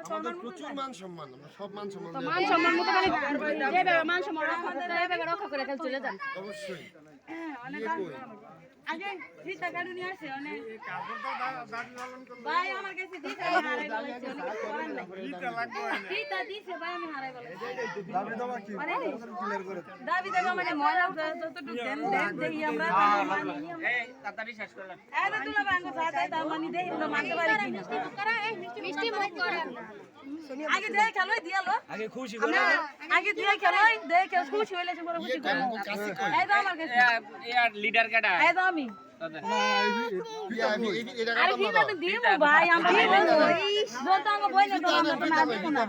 আমাদের প্রচুর মান সম্মান, আমরা সব মান সম্মান তো মান সম্মান মতো মানে যেভাবে মান সম্মান রক্ষা করতে হয় এভাবে রক্ষা করে কাল চলে যান। অবশ্যই অনেক আগে রিতা গাড়ি নিয়ে আসে অনেক ভাই আমার কাছে দিতে হারাই বলেছে রিতা লাগবে না রিতা দিছে ভাই আমি হারাই বলেছি দাবি দাবা কি ক্লিয়ার করে দাবি দাবা মানে ময়লা যতটুকু দেন দেই আমরা এই তাড়াতাড়ি শেষ করলাম এই না তুলা ভাঙ্গো সাথে দাম মানি দেই আমরা মানতে পারি কি মিষ্টি মুখ করা এই মিষ্টি মুখ করা আগে দেই খেলো দিয়ালো আগে খুশি করে আগে দেই খেলো দেই খুশি হইলে সে বড় খুশি করে এই দাও আমার কাছে এই লিডার কাটা এই দাও আমি আরে ভিটা তো দিমু ভাই আমরা বলতো আমার বই না তো আমরা তো না দেব না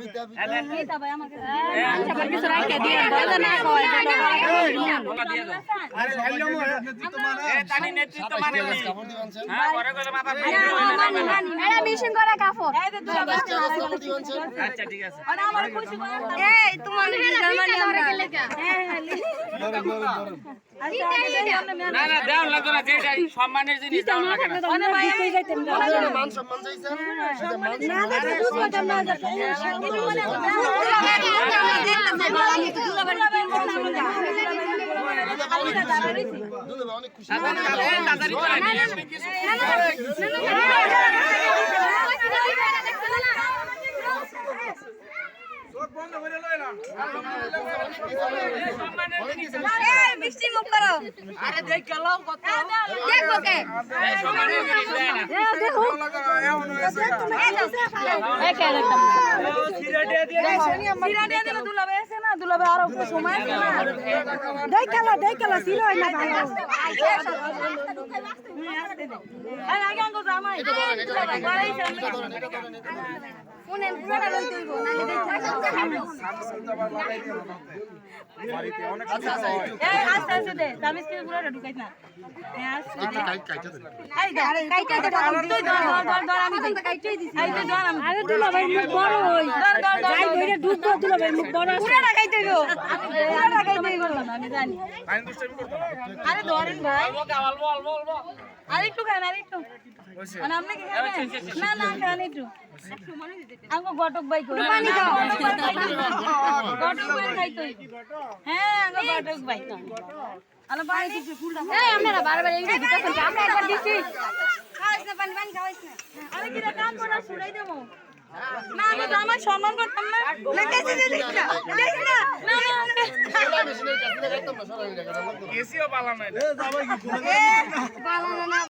ভিটা ভাই আমার কাছে আচ্ছা বাকি কিছু রাখে দিয়ে দাও না কয় আরে খাইলাম নেতৃত্ব মানে এ তানি নেতৃত্ব মানে হ্যাঁ ঘরে ঘরে মাথা এটা মিশন করা কাপড় এই তো দুলা আচ্ছা ঠিক আছে আর আমার খুশি করে এই তোমার জার্মানি আমরা হ্যাঁ না না দেও লাগতো না যেটা সম্মানের জিনিস দাও লাগে না অনেক ভাই কই যাইতেন মান সম্মান চাইছেন না না বুঝ করতাম না অনেক খুশি তাড়াতাড়ি করে এই মিষ্টি মুখ করো আরে দেখ গেলো কত দেখো কে সম্মানের জিনিস দেয় না দেখো এই কে দেখতাম সিরাটিয়া দিলে দুলাবে আছে না দুলাবে আর একটু সময় আছে না দেখ খেলা ছিল না ভালো এই আগে আঙ্গো জামাই ফোনে পুরোটা লই দইবো নালে এই আস্তে আস্তে দে তামিজ কে পুরোটা ঢুকাই না এই আস্তে একটু কাইটা দেন এই দে কাইটা দে তুই ধর আমি তো কাইটাই দিছি এই তো ধর আমি আরে দুলাভাই মুখ বড় হই ধর যাই ধরে ঢুকবো দুলাভাই মুখ বড় আছে পুরোটা কাইতে গো পুরোটা কাই দেই বললাম আমি জানি আরে ধরেন ভাই আরেকটু খান আরেকটু আর আপনি কি খাবেন না না খান একটু আমগো গটক ভাই কই পানি খাও গটক ভাই খাই তুই হ্যাঁ আমগো গটক ভাই আলো পানি দিছি ফুলটা এই আপনারা বারবার এই দিতেছেন আমরা একবার দিছি খাইছ না পানি পানি খাওয়াইছ না আরে কি রে কাম করে ছুড়াই দেবো না আমি তো আমার সম্মান করতাম না না কেসে দেখ না দেখ না না না মেশিনের কাছে দেখাইতাম না সরাই দেখা এসিও পালা নাই বালা না